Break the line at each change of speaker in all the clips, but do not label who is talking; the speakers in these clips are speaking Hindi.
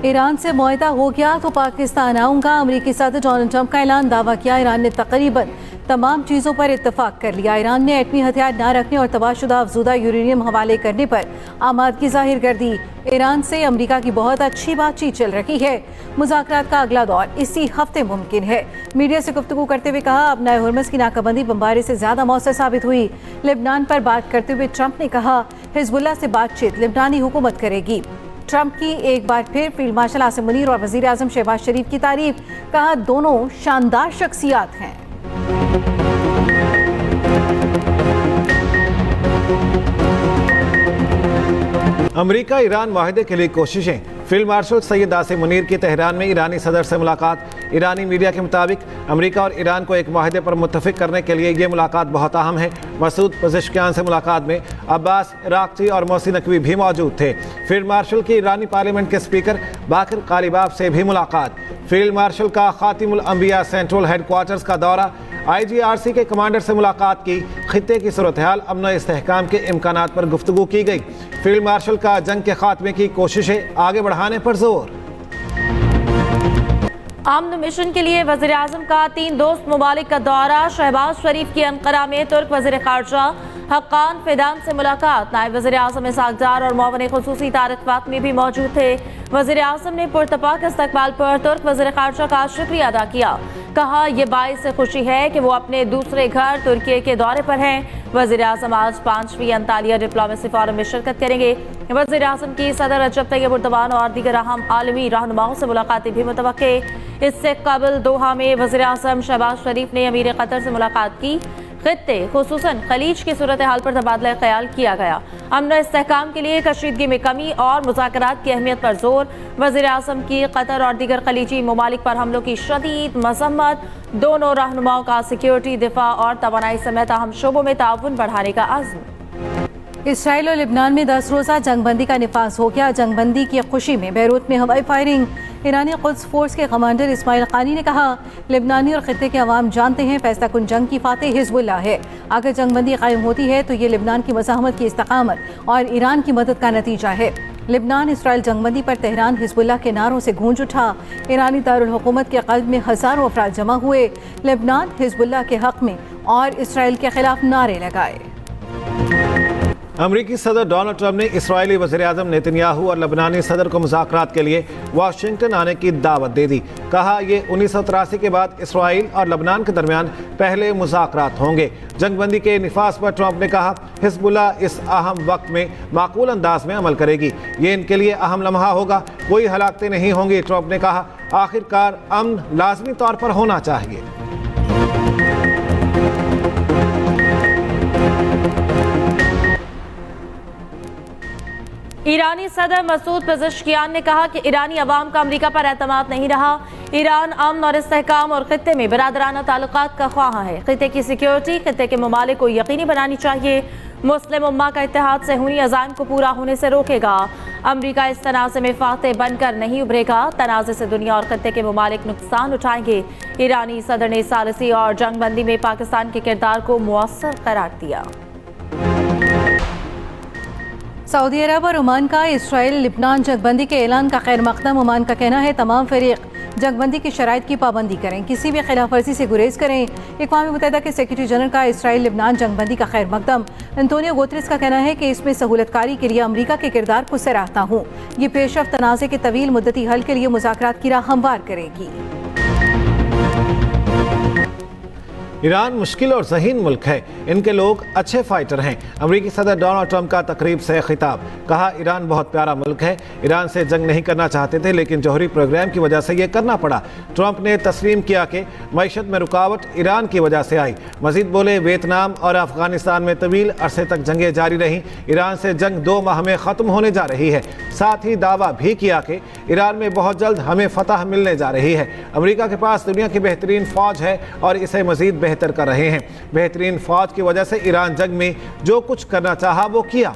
ईरान से मुआहदा हो गया तो पाकिस्तान आऊंगा। अमेरिकी सदर डोनाल्ड ट्रंप का ऐलान। दावा किया ईरान ने तकरीबन तमाम चीज़ों पर इत्तफाक कर लिया। ईरान ने एटमी हथियार न रखने और तबाहशुदा अफजुदा यूरेनियम हवाले करने पर आमादगी जाहिर कर दी। ईरान से अमेरिका की बहुत अच्छी बातचीत चल रही है। मुज़ाकरात का अगला दौर इसी हफ्ते मुमकिन है। मीडिया से गुफ्तगू करते हुए कहा, अब नए हुर्मुज़ की नाकाबंदी बमबारी से ज़्यादा मौसर साबित हुई। लेबनान पर बात करते हुए ट्रंप ने कहा, हिजबुल्लाह से बातचीत लेबनानी हुकूमत करेगी। ट्रंप की एक बार फिर फील्ड मार्शल आसिम मुनीर और वज़ीर आज़म शहबाज शरीफ की तारीफ। कहा, दोनों शानदार शख्सियात हैं।
अमेरिका ईरान मुआहदे के लिए कोशिशें। फील्ड मार्शल सैयद आसिम मुनीर की तेहरान में ईरानी सदर से मुलाकात। ईरानी मीडिया के मुताबिक अमेरिका और ईरान को एक मुआहदे पर मुत्तफिक करने के लिए ये मुलाकात बहुत अहम है। मसूद पज़ेश्कियान से मुलाकात में अब्बास इराक़ची और मोहसिन नकवी भी मौजूद थे। फील्ड मार्शल की ईरानी पार्लियामेंट के स्पीकर बाकर कालिबाफ से भी मुलाकात। फील्ड मार्शल का खातिमुल अंबिया सेंट्रल हेडक्वार्टर्स का दौरा। IGRC के कमांडर से मुलाकात की। खित्ते की सूरत हाल, अमन व इस्तेहकाम के इम्कानात पर गुफ्तगू की गई। फील्ड मार्शल का जंग के खात्मे की कोशिशें आगे बढ़ाने पर जोर।
अमन मिशन के लिए वज़ीर आज़म का 3 दोस्त ममालिक का दौरा। शहबाज शरीफ की अंकारा में तुर्क वज़ीर ख़ारजा हक्कान फिदान से मुलाकात। नायब वज़ीर आज़म इसहाक़ डार और मुआविन ख़ुसूसी तारिक फ़ातमी भी मौजूद थे। वज़ीर आज़म ने पुरतपाक इस्तक़बाल पर तुर्क वज़ीर ख़ारजा का शुक्रिया अदा किया। कहा, यह बाइस खुशी है कि वो अपने दूसरे घर तुर्की के दौरे पर हैं। वज़ीर आज़म आज 5वीं अंतालिया डिप्लोमेसी फोरम में शिरकत करेंगे। वज़ीर आज़म की सदर रजब तैयब एर्दोग़ान और दीगर अहम आलमी रहनुमाओं से मुलाकातें भी मुतवक्के। इससे कबल दोहा में वज़ीर आज़म शहबाज शरीफ ने अमीर कतर से मुलाकात की। खित्ते खुसूसन खलीज की सूरत हाल पर तबादला ख्याल किया गया। अमन इस्तेहकाम के लिए कशीदगी में कमी और मुज़ाकरात की अहमियत पर जोर। वज़ीर आज़म की कतर और दीगर खलीजी ममालिक पर हमलों की शदीद मज़म्मत। दोनों रहनुमाओं का सिक्योरिटी, दिफा और तवानाई समेत अहम शोबों में ताउन बढ़ाने का अज़्म।
इसराइल और लेबनान में 10 रोज़ा जंगबंदी का निफाज हो गया। जंगबंदी की खुशी में बैरूत में हवाई फायरिंग। ईरानी कुद्स फोर्स के कमांडर इस्माइल खानी ने कहा, लेबनानी और खित्ते के अवाम जानते हैं फैसला कुन जंग की फातेह हिजबुल्लाह है। अगर जंगबंदी कायम होती है तो ये लेबनान की मज़ाहमत की इस्तकामत और ईरान की मदद का नतीजा है। लेबनान इसराइल जंगबंदी पर तेहरान हिजबुल्लाह के नारों से गूंज उठा। ईरानी दारुल हुकूमत के क़ल्ब में हज़ारों अफराद जमा हुए। लेबनान हिजबुल्लाह के हक़ में और इसराइल के खिलाफ नारे लगाए।
अमेरिकी सदर डोनाल्ड ट्रंप ने इसराइली वज़ीर आज़म नेतन्याहू और लबनानी सदर को मुज़ाकरात के लिए वाशिंगटन आने की दावत दे दी। कहा, ये 1983 के बाद इसराइल और लबनान के दरमियान पहले मुज़ाकरात होंगे। जंगबंदी के निफाज पर ट्रंप ने कहा, हिजबुल्लाह इस अहम वक्त में माकूल अंदाज में अमल करेगी। ये इनके लिए अहम लम्हा होगा, कोई हलाकतें नहीं होंगी। ट्रंप ने कहा, आखिरकार अमन लाजमी तौर पर होना चाहिए।
ईरानी सदर मसूद पज़ेश्कियान ने कहा कि ईरानी अवाम का अमेरिका पर एतमाद नहीं रहा। ईरान अमन और इस्तेहकाम और खित्ते में बिरादराना ताल्लुकात का ख्वाह है। खित्ते की सिक्योरिटी खित्ते के ममालिक को यकीनी बनानी चाहिए। मुस्लिम उम्मा का इत्तेहाद सहूनी अज़ाइम को पूरा होने से रोकेगा। अमेरिका इस तनाज़े में फातेह बनकर नहीं उभरेगा। तनाज़े से दुनिया और खित्ते के ममालिक नुकसान उठाएंगे। ईरानी सदर ने सालिसी और जंगबंदी में पाकिस्तान के किरदार को मुअस्सर करार दिया।
सऊदी अरब और ओमान का इसराइल लिबनान जंगबंदी के ऐलान का खैर मकदम। ओमान का कहना है तमाम फरीक जंगबंदी की शराइत की पाबंदी करें, किसी भी खिलाफ वर्जी से गुरेज करें। अक़वाम मुत्तहिदा के सेक्रेटरी जनरल का इसराइल लिबनान जंगबंदी का खैर मकदम। एंटोनियो गुतेरेस का कहना है कि इसमें सहूलतकारी के लिए अमेरिका के किरदार को सराहता हूँ। ये पेशरफ्त तनाज़े के तवील मुद्दती हल के लिए मुज़ाकरात की राह हमवार करेगी।
ईरान मुश्किल और ज़हीन मुल्क है, इनके लोग अच्छे फाइटर हैं। अमेरिकी सदर डोनाल्ड ट्रंप का तकरीब से खिताब। कहा, ईरान बहुत प्यारा मुल्क है। ईरान से जंग नहीं करना चाहते थे लेकिन जौहरी प्रोग्राम की वजह से ये करना पड़ा। ट्रंप ने तस्लीम किया कि मईशत में रुकावट ईरान की वजह से आई। मजीद बोले, वियतनाम और अफगानिस्तान में तवील अरसे तक जंगें जारी रहीं। ईरान से जंग 2 माह में ख़त्म होने जा रही है। साथ ही दावा भी किया कि ईरान में बहुत जल्द हमें फतह मिलने जा रही है। अमेरिका के पास दुनिया की बेहतरीन फ़ौज है और इसे मजीद बेहतर कर रहे हैं। बेहतरीन फौज की वजह से ईरान जंग में जो कुछ करना चाहा वो किया।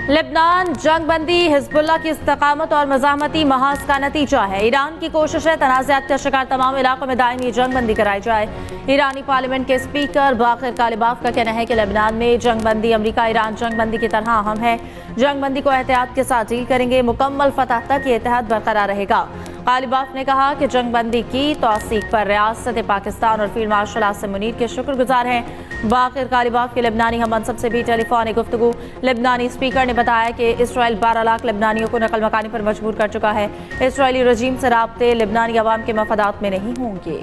लेबनान जंगबंदी हिजबुल्लाह की इस्तकामत और मज़ाहमती महाज का नतीजा है। ईरान की कोशिश है तनाज़ात का शिकार तमाम इलाकों में दायमी जंगबंदी कराई जाए। ईरानी पार्लियामेंट के स्पीकर बाक़िर कालिबाफ का कहना है कि लेबनान में जंगबंदी अमरीका ईरान जंगबंदी की तरह अहम है। जंगबंदी को एहतियात के साथ डील करेंगे, मुकम्मल फतह तक ये इत्तेहाद बरकरार रहेगा। कालिबाफ ने कहा कि जंगबंदी की तौसीक पर रियासत पाकिस्तान और फील्ड मार्शल आसिम मुनीर के शुक्रगुजार हैं। बाक़िर कालिबाफ के लेबनानी हम मनसब से भी टेलीफोनिक गुफ्तगू। लेबनानी स्पीकर ने बताया कि इसराइल 12 लाख लेबनानियों को नकल मकानी पर मजबूर कर चुका है। इसराइली रजीम से राब्ते लेबनानी अवाम के मफादात में नहीं होंगे।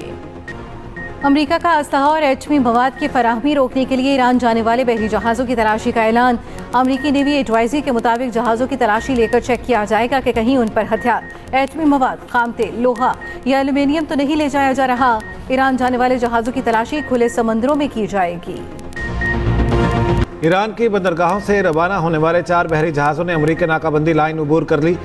अमरीका का असलहा और एटमी मवाद की फराहमी रोकने के लिए ईरान जाने वाले बहरी जहाज़ों की तलाशी का ऐलान। अमरीकी नेवी एडवाइजरी के मुताबिक जहाज़ों की तलाशी लेकर चेक किया जाएगा कि कहीं उन पर हथियार, एटमी मवाद, खामते, लोहा या एल्यूमीनियम तो नहीं ले जाया जा रहा। ईरान जाने वाले जहाज़ों की तलाशी खुले समंदरों में की जाएगी।
ईरान की बंदरगाहों से रवाना होने वाले 4 बहरी जहाज़ों ने अमरीकी नाकाबंदी लाइन अबूर कर ली।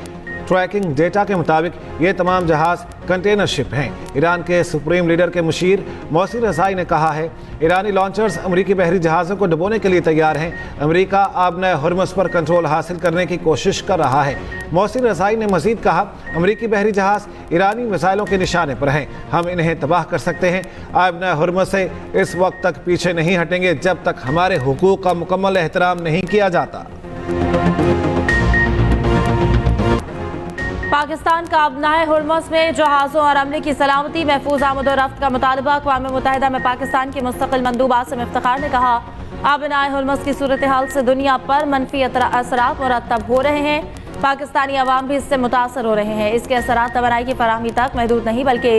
ट्रैकिंग डेटा के मुताबिक ये तमाम जहाज़ कंटेनर शिप हैं। ईरान के सुप्रीम लीडर के मुशीर मोहसिन रज़ाई ने कहा है, ईरानी लॉन्चर्स अमरीकी बहरी जहाज़ों को डुबोने के लिए तैयार हैं। अमरीका आबना हुर्मुज़ पर कंट्रोल हासिल करने की कोशिश कर रहा है। मोहसिन रज़ाई ने मज़ीद कहा, अमरीकी बहरी जहाज़ ईरानी मिसाइलों के निशाने पर हैं, हम इन्हें तबाह कर सकते हैं। आबना हुर्मुज़ से इस वक्त तक पीछे नहीं हटेंगे जब तक हमारे हुकूक का मुकम्मल एहतराम नहीं किया जाता।
पाकिस्तान का आबनाए हुर्मुज़ में जहाज़ों और अमले की सलामती महफूज आमद और रफ्त का मुतालबा। अक़वाम मुत्तहिदा में पाकिस्तान की मुस्तक़िल मंदूब आसिम इफ्तिखार ने कहा, आबनाए हुर्मुज़ की सूरत हाल से दुनिया पर मनफी असरात मुरतब हो रहे हैं। पाकिस्तानी अवाम भी इससे मुतासर हो रहे हैं। इसके असरात तवानाई की फराहमी तक महदूद नहीं बल्कि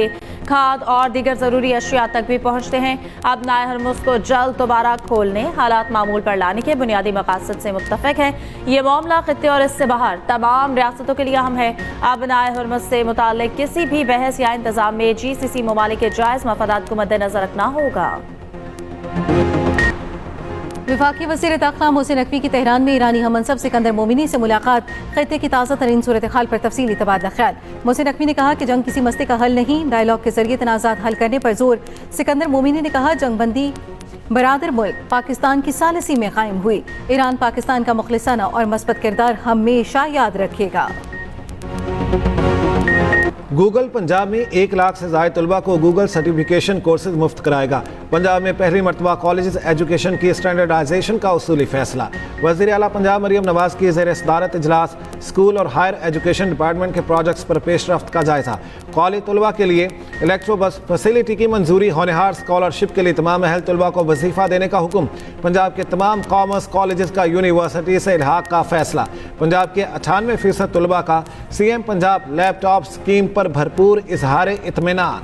खाद और दीगर ज़रूरी अशिया तक भी पहुँचते हैं। आबनाए हुर्मुज़ को जल्द दोबारा खोलने, हालात मामूल पर लाने के बुनियादी मकासद से मुत्तफ़िक़ हैं। ये मामला ख़ित्ते और इससे बाहर तमाम रियासतों के लिए अहम है। आबनाए हुर्मुज़ से मुताल्लिक़ किसी भी बहस या इंतज़ाम में GCC ममालिक के जायज़ मफादात को मद्देनज़र रखना होगा।
वफाकी वज़ीर दाख़िला मोहसिन नकवी की तेहरान में ईरानी हममनसब सिकंदर मोमिनी से मुलाकात। खित्ते की ताज़ा तरीन सूरत हाल पर तफसीली तबादला ख्याल। मोहसिन नकवी ने कहा कि जंग किसी मसले का हल नहीं, डायलॉग के जरिए तनाज़ात हल करने पर जोर। सिकंदर मोमिनी ने कहा, जंगबंदी बरादर मुल्क पाकिस्तान की सालिसी में कायम हुई। ईरान पाकिस्तान का मुखलिसाना और मस्बत किरदार हमेशा याद रखेगा।
गूगल पंजाब में 1 लाख से ज़ायद तलबा को गूगल सर्टिफिकेशन कोर्सेज मुफ्त कराएगा। पंजाब में पहली मरतबा कॉलेज एजुकेशन की स्टैंडर्डाइजेशन का उसूली फैसला। वज़ीर आला पंजाब मरियम नवाज की ज़ेर सदारत इजलास। स्कूल और हायर एजुकेशन डिपार्टमेंट के प्रोजेक्ट्स पर पेशरफ्त का जायजा। कॉलेज तलबा के लिए इलेक्ट्रो बस फैसिलिटी की मंजूरी। होनहार स्कॉलरशिप के लिए तमाम अहल तलबा को वजीफ़ा देने का हुक्म। पंजाब के तमाम कॉमर्स कॉलेज का यूनिवर्सिटी से इल्हाक का फैसला। पंजाब के 98% तलबा का CM पंजाब लैपटॉप स्कीम पर भरपूर इजहार इत्मीनान।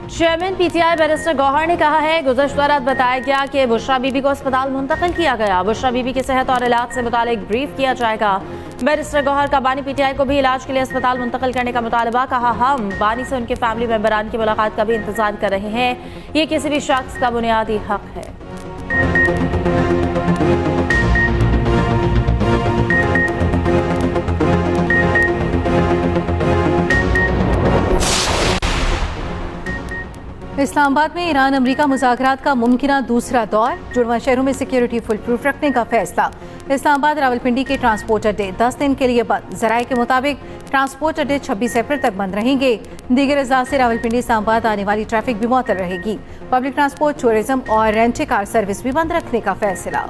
चेयरमैन PTI बैरिस्टर गौहर ने कहा है, गुज़श्ता रात बताया गया कि बुशरा बीबी को अस्पताल मुंतकिल किया गया। बुशरा बीबी की सेहत और इलाज से मुतालिक ब्रीफ किया जाएगा। बैरिस्टर गौहर का बानी PTI को भी इलाज के लिए अस्पताल मुंतकिल करने का मुतालबा। कहा, हम बानी से उनके फैमिली मेंबरान की मुलाकात का भी इंतजार कर रहे हैं। ये किसी भी शख्स का बुनियादी हक है।
इस्लामाबाद में ईरान अमरीका मुज़ाकरात का मुमकिना दूसरा दौर। जुड़वां शहरों में सिक्योरिटी फुल प्रूफ रखने का फैसला। इस्लामाबाद रावलपिंडी के ट्रांसपोर्ट अड्डे 10 दिन के लिए बंद। जराये के मुताबिक ट्रांसपोर्ट अड्डे 26 अप्रैल तक बंद रहेंगे। दीगर अज़लाह से रावलपिंडी इस्लामाबाद आने वाली ट्रैफिक भी मुअत्तल रहेगी। पब्लिक ट्रांसपोर्ट, टूरिज्म और रेंट कार सर्विस भी बंद रखने का फैसला।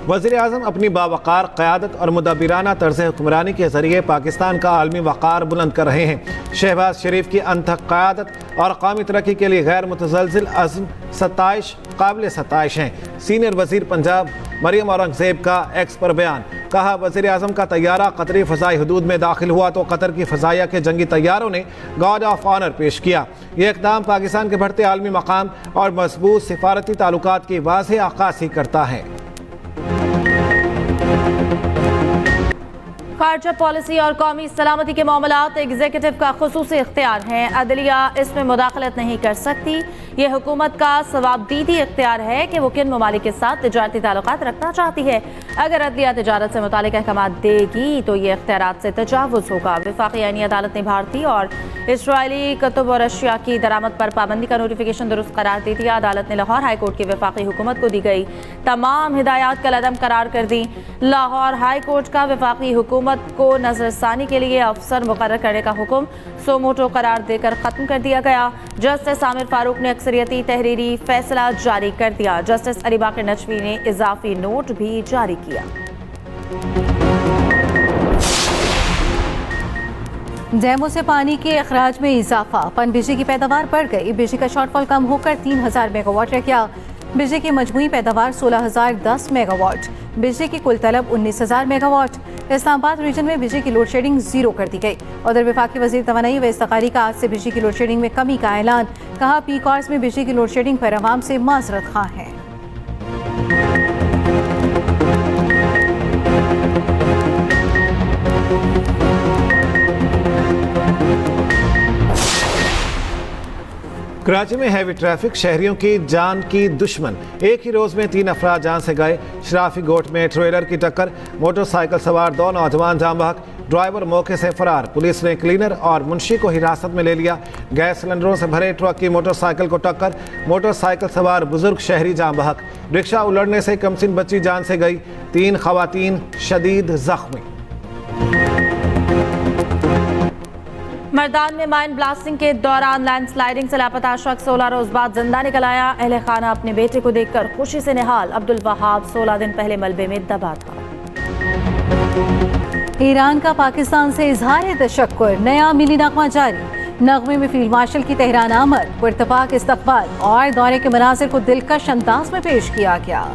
वज़ीर आज़म अपनी बावकार क़यादत और मुदब्बिराना तर्ज़ हुक्मरानी के ज़रिए पाकिस्तान का आलमी वक़ार बुलंद कर रहे हैं। शहबाज शरीफ की अनथक क़यादत और कौमी तरक्की के लिए गैर मुतज़लज़िल अज़्म सताइश काबिल सताइश हैं। सीनियर वज़ीर पंजाब मरियम औरंगज़ेब का एक्स पर बयान। कहा, वज़ीर आज़म का तैयारा कतरी फ़ज़ाई हदूद में दाखिल हुआ तो कतर की फ़ज़ाइया के जंगी तैयारों ने गार्ड ऑफ ऑनर पेश किया। ये इक़दाम पाकिस्तान के बढ़ते आलमी मकाम और मजबूत सिफारती ताल्लुकात की वाज़ेह अक्कासी करता है।
खारजा पॉलिसी और कौमी सलामती के मामलात एग्जीक्यूटिव का खुसूसी इख्तियार हैं। अदलिया इसमें मुदाखलत नहीं कर सकती। ये हुकूमत का सवाबदीदी इख्तियार है कि वो किन ममालिक के साथ तिजारती ताल्लुकात रखना चाहती है। अगर अदलिया तिजारत से मुतालिक अहकाम देगी तो ये इख्तियारात से तजावुज़ होगा। वफाकी आईनी अदालत ने भारतीय और इसराइली कतुब और अशिया की दरामद पर पाबंदी का नोटिफिकेशन दुरुस्त करार दे दिया। अदालत ने लाहौर हाई कोर्ट की वफाकी हुकूमत को दी गई तमाम हिदायत कलअदम करार कर दी। लाहौर हाई कोर्ट का वफाकी हुकूमत को नजरसानी के लिए अफसर मुकर्रर करने का हुक्म सोमोटो करार देकर खत्म कर दिया गया। जस्टिस आमिर फारूक ने अक्सरियती तहरीरी फैसला जारी कर दिया। जस्टिस अली बाकर नजवी ने इजाफी नोट भी जारी किया।
डैमों से पानी के अखराज में इजाफा, पनबिजली की पैदावार बढ़ गई। बिजली का शॉर्टफॉल कम होकर 3000 मेगावाट रह गया। बिजली की मजमूई पैदावार 16,010 मेगावाट। बिजली की कुल तलब 19,000 मेगावाट। इस्लामाबाद रीजन में बिजली की लोड शेडिंग 0 कर दी गई। उधर वफाकी वजीर तवानाई व इस्तखारी का आज से बिजली की लोड शेडिंग में कमी का ऐलान। कहा पीक आवर्स में बिजली की लोड शेडिंग पर अवाम से माजरत खां है।
कराची में हैवी ट्रैफिक शहरियों की जान की दुश्मन। एक ही रोज में 3 अफराद जान से गए। शराफी गोट में ट्रेलर की टक्कर, मोटरसाइकिल सवार 2 नौजवान जाम बहक, ड्राइवर मौके से फरार। पुलिस ने क्लीनर और मुंशी को हिरासत में ले लिया। गैस सिलेंडरों से भरे ट्रक की मोटरसाइकिल को टक्कर, मोटरसाइकिल सवार बुजुर्ग शहरी जाम बहक। रिक्शा उलटने से कमसिन बच्ची जान से गई। 3 खवातीन शदीद जख्मी।
मर्दान में माइन ब्लास्टिंग के दौरान लैंडस्लाइडिंग से लापता शख्स 16 रोज बाद जिंदा निकल आया। अहले खाना अपने बेटे को देखकर खुशी से निहाल। अब्दुल वहाब 16 दिन पहले मलबे में दबा था।
ईरान का पाकिस्तान से इजहार तशक्कुर, नया मिली नगमा जारी। नगमे में फील्ड मार्शल की तेहरान आमद, पुरतफाक इस्तकबाल और दौरे के मनाजिर को दिलकश अंदाज में पेश किया गया।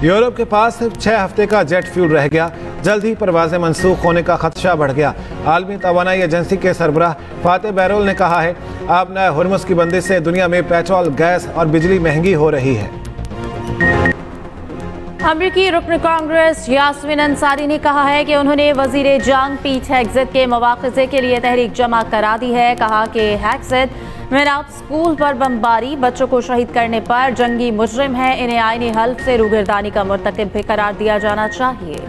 यूरोप के पास सिर्फ 6 हफ्ते का जेट फ्यूल रह गया। जल्द ही परवाजें मनसूख होने का खदशा बढ़ गया। आलमी तवानाई एजेंसी के सरबराह फातेह बैरोल ने कहा है अब नए हुर्मुज़ की बंदिश से दुनिया में पेट्रोल, गैस और बिजली महंगी हो रही है।
अमरीकी रुकन कांग्रेस यास्मीन अंसारी ने कहा है कि उन्होंने वजीर जंग पीट हेग्जित के मवाख़िज़े के लिए तहरीक जमा करा दी है। कहा कि हेग्जित मेरात स्कूल पर बमबारी, बच्चों को शहीद करने पर जंगी मुजरिम है। इन्हें आईनी हल्फ से रूगिरदानी का मुर्तकिब भी करार दिया जाना चाहिए।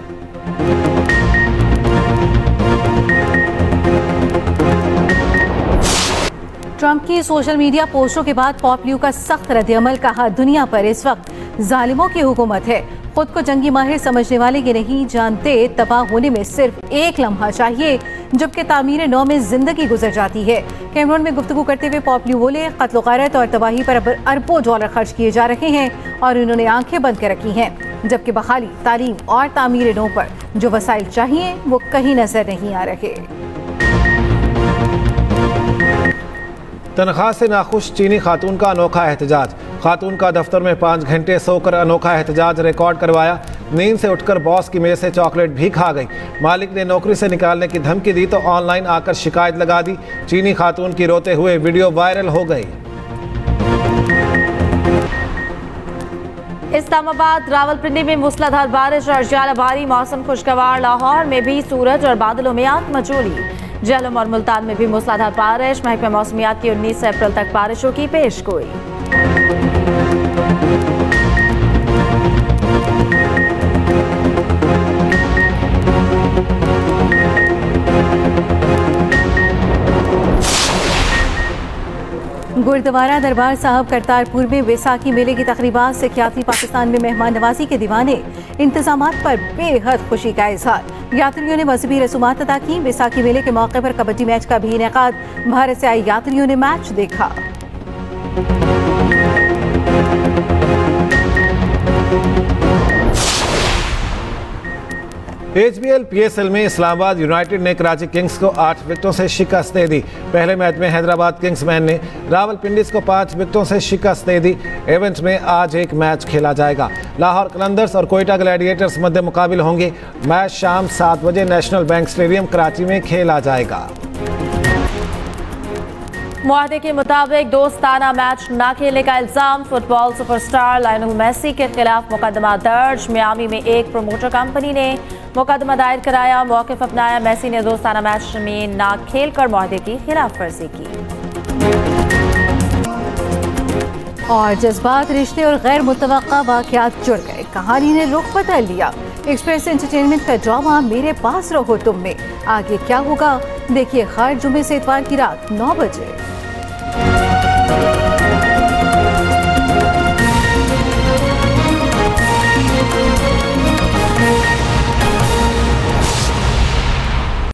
ट्रंप की सोशल मीडिया पोस्टों के बाद पॉपल्यू का सख्त रद्द-ए-अमल। कहा दुनिया पर इस वक्त जालिमों की हुकूमत है। खुद को जंगी माहिर समझने वाले ये नहीं जानते तबाह होने में सिर्फ एक लम्हा चाहिए, जबकि तामीर नौ में जिंदगी गुजर जाती है। कैमरून में गुफ्तगू करते हुए पॉपल्यू बोले कत्ल गारत और तबाही पर अरबों डॉलर खर्च किए जा रहे हैं और उन्होंने आंखें बंद कर रखी हैं, जबकि बहाली, तालीम और तामीर नौ पर जो वसाइल चाहिए वो कहीं नजर नहीं आ रहे।
तनख्वाह से नाखुश चीनी खातून का अनोखा एहतजाज। खातून का दफ्तर में 5 घंटे सोकर अनोखा एहतजाज रिकॉर्ड करवाया। नींद से उठकर बॉस की मेज से चॉकलेट भी खा गई। मालिक ने नौकरी से निकालने की धमकी दी तो ऑनलाइन आकर शिकायत लगा दी। चीनी खातून की रोते हुए वीडियो वायरल हो गई।
इस्लामाबाद, रावलपिंडी में मूसलाधार बारिश और जालाबारी, मौसम खुशगवार। लाहौर में भी सूरज और बादलों में आत्मजोली। झेलम और मुल्तान में भी मूसलाधार बारिश। महकमा मौसमियात की 19 अप्रैल तक बारिशों की पेशगोई।
गुरुद्वारा दरबार साहब करतारपुर में वैसाखी मेले की तकरीबात से ख्याति पाकिस्तान में मेहमान नवाजी के दीवाने। इंतजामात पर बेहद खुशी का इजहार। यात्रियों ने मजहबी रसूमात अदा की। वैसाखी मेले के मौके पर कबड्डी मैच का भी इनेकाद। भारत से आए यात्रियों ने मैच देखा।
HBL PSL में इस्लामाबाद यूनाइटेड ने कराची किंग्स को 8 विकेटों से शिकस्त दे दी। पहले मैच में हैदराबाद किंग्समैन ने रावलपिंडी को 5 विकेटों से शिकस्त दे दी। इवेंट में आज एक मैच खेला जाएगा। लाहौर कलंदर्स और कोयटा ग्लैडिएटर्स मध्य मुकाबिल होंगे। मैच शाम 7 बजे नेशनल बैंक स्टेडियम कराची में खेला जाएगा।
मुआहदे के मुताबिक दोस्ताना मैच न खेलने का इल्जाम फुटबॉल सुपरस्टार लायनल मेसी के खिलाफ मुकदमा दर्ज। मियामी में एक प्रोमोटर कंपनी ने मुकदमा दायर कराया। मौक़िफ़ अपनाया। मेसी ने दोस्ताना मैच में न खेलकर मुआहदे की खिलाफ वर्जी की।
और जज्बात, रिश्ते और गैर मुतवक्का वाक़यात जुड़ गए। कहानी ने रुख बदल लिया। एक्सप्रेस एंटरटेनमेंट का ड्रामा मेरे पास रहो तुम में आगे क्या होगा, देखिए हर जुमे से इतवार की रात 9 बजे।